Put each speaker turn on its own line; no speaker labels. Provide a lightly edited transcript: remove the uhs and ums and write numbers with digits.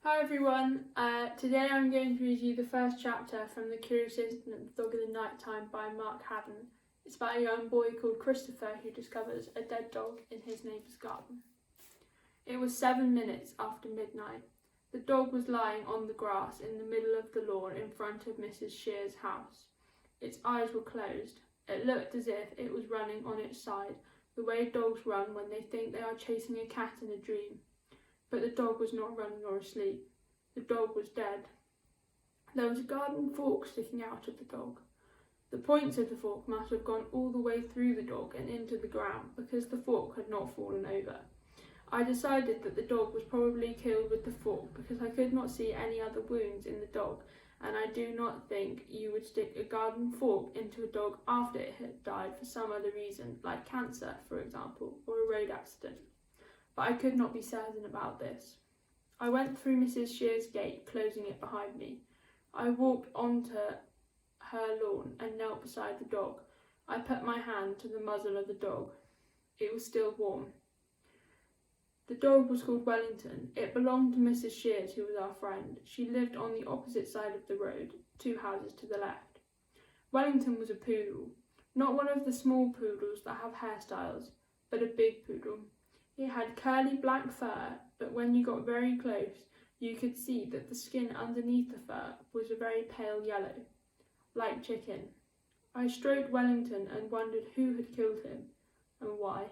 Hi everyone, today I'm going to read you the first chapter from The Curious Incident of the Dog in the Night Time by Mark Haddon. It's about a young boy called Christopher who discovers a dead dog in his neighbour's garden. It was 7 minutes after midnight. The dog was lying on the grass in the middle of the lawn in front of Mrs. Shear's house. Its eyes were closed. It looked as if it was running on its side, the way dogs run when they think they are chasing a cat in a dream. But the dog was not running or asleep. The dog was dead. There was a garden fork sticking out of the dog. The points of the fork must have gone all the way through the dog and into the ground because the fork had not fallen over. I decided that the dog was probably killed with the fork because I could not see any other wounds in the dog, and I do not think you would stick a garden fork into a dog after it had died for some other reason, like cancer, for example, or a road accident. But I could not be certain about this. I went through Mrs. Shear's gate, closing it behind me. I walked onto her lawn and knelt beside the dog. I put my hand to the muzzle of the dog. It was still warm. The dog was called Wellington. It belonged to Mrs. Shears, who was our friend. She lived on the opposite side of the road, 2 houses to the left. Wellington was a poodle, not one of the small poodles that have hairstyles, but a big poodle. He had curly black fur, but when you got very close, you could see that the skin underneath the fur was a very pale yellow, like chicken. I stroked Wellington and wondered who had killed him and why.